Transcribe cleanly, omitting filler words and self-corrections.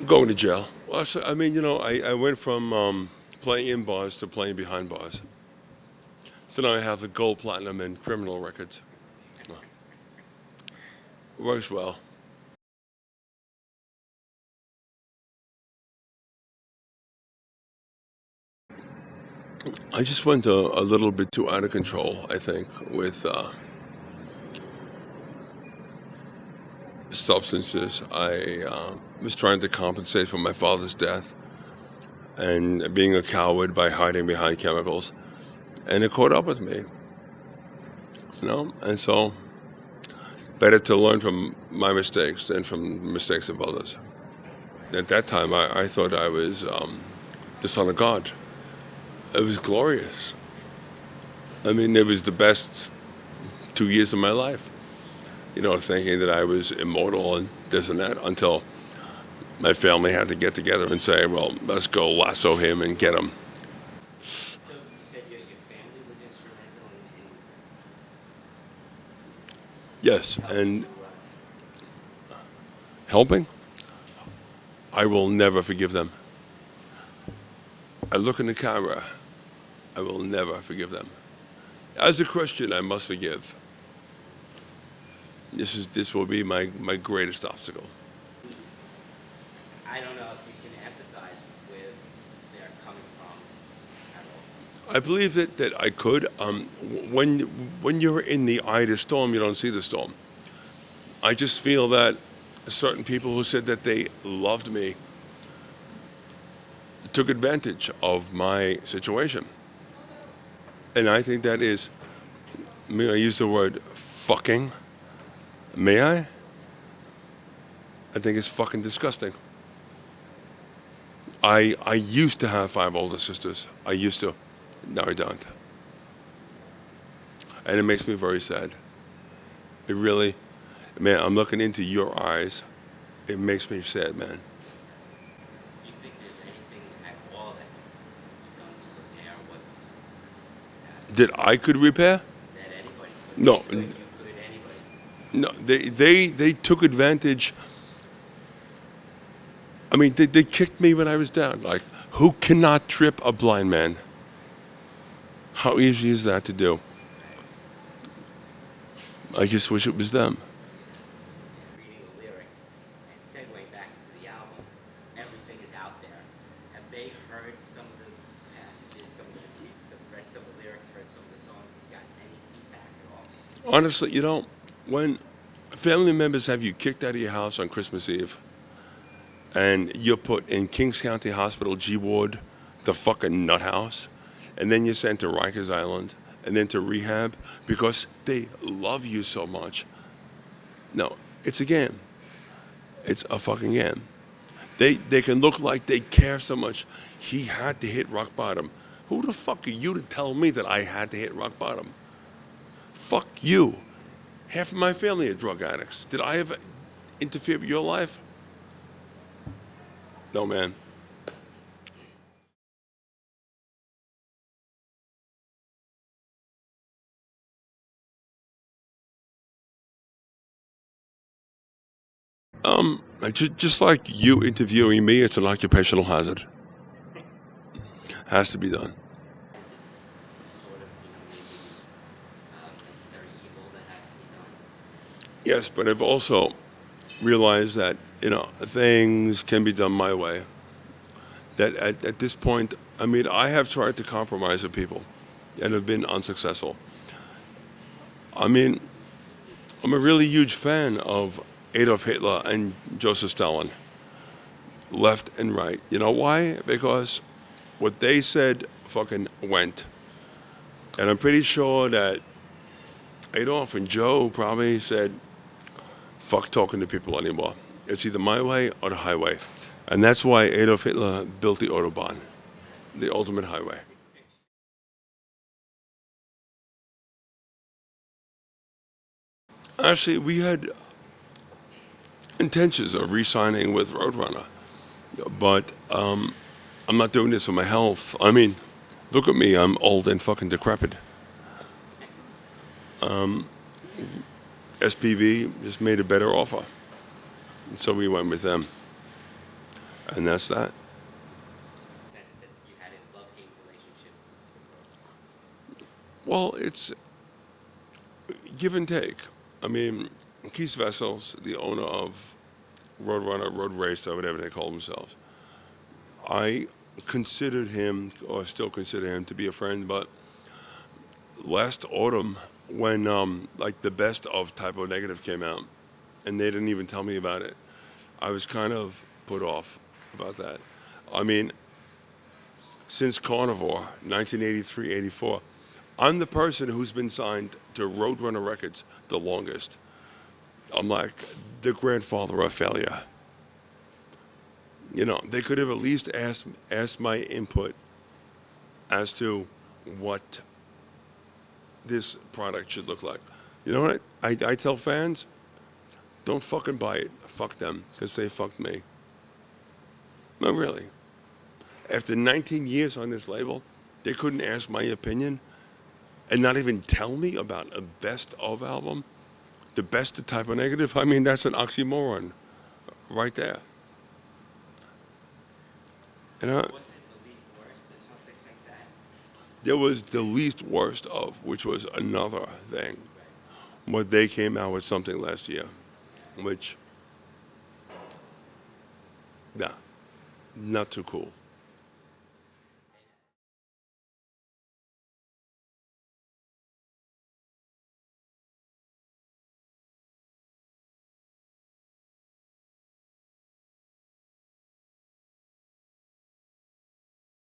Going to jail. Well, so, I mean, I went from playing in bars to playing behind bars. So now I have the gold, platinum, and criminal records. Well, works well. I just went a little bit too out of control, I think, with substances. I was trying to compensate for my father's death and being a coward by hiding behind chemicals. And it caught up with me, And so, better to learn from my mistakes than from the mistakes of others. At that time, I thought I was the son of God. It was glorious. I mean, it was the best 2 years of my life. Thinking that I was immortal and this and that until my family had to get together and say, well, let's go lasso him and get him. So you said your family was instrumental Yes, helping and you. helping, I will never forgive them. I look in the camera, I will never forgive them. As a Christian, I must forgive. This will be my greatest obstacle. I don't know if you can empathize with they're coming from at all. I believe that I could. When you're in the eye of the storm, you don't see the storm. I just feel that certain people who said that they loved me took advantage of my situation. And I think that is, may I use the word fucking? May I? I think it's fucking disgusting. I used to have 5 older sisters. I used to. Now I don't. And it makes me very sad. It really, man, I'm looking into your eyes. It makes me sad, man. Do you think there's anything at all that can be done to repair what's happened? That I could repair? That anybody could? No, You could, anybody. no. They took advantage. I mean, they kicked me when I was down. Like, who cannot trip a blind man? How easy is that to do? I just wish it was them. Reading the lyrics and segueing back to the album, everything is out there. Have they heard some of the passages, some of the tapes, read some of the lyrics, heard some of the songs? Have you gotten any feedback at all? Honestly, when family members have you kicked out of your house on Christmas Eve and you're put in Kings County Hospital G Ward, the fucking nut house, and then you're sent to Rikers Island and then to rehab because they love you so much. No, it's a game. It's a fucking game. They can look like they care so much. He had to hit rock bottom. Who the fuck are you to tell me that I had to hit rock bottom? Fuck you. Half of my family are drug addicts. Did I ever interfere with your life? No, man. Just like you interviewing me, it's an occupational hazard. Has to be done. And this is sort of, maybe necessary evil that has to be done. Yes, but I've also realized that, things can be done my way. That at this point, I mean, I have tried to compromise with people and have been unsuccessful. I mean, I'm a really huge fan of Adolf Hitler and Joseph Stalin, left and right. You know why? Because what they said fucking went. And I'm pretty sure that Adolf and Joe probably said, fuck talking to people anymore. It's either my way or the highway. And that's why Adolf Hitler built the Autobahn, the ultimate highway. Actually, we had intentions of re-signing with Roadrunner, but I'm not doing this for my health. I mean, look at me, I'm old and fucking decrepit. SPV just made a better offer, so we went with them. And that's that. Sense that you had a love-hate relationship with her. Well, it's give and take. I mean, Keith Vessels, the owner of Roadrunner, Road Racer, whatever they call themselves, I considered him, or still consider him, to be a friend. But last autumn, when like the best of Typo Negative came out, and they didn't even tell me about it, I was kind of put off about that. I mean, since Carnivore, 1983, 84, I'm the person who's been signed to Roadrunner Records the longest. I'm like the grandfather of failure. You know, they could have at least asked my input as to what this product should look like. You know what? I tell fans, don't fucking buy it. Fuck them, because they fucked me. No, really. After 19 years on this label, they couldn't ask my opinion and not even tell me about a best of album. The best of Type O Negative. I mean, that's an oxymoron right there. You know, Wasn't it the least worst or something like that? there was the least worst of, which was another thing. Right. What they came out with something last year, which, nah, not too cool.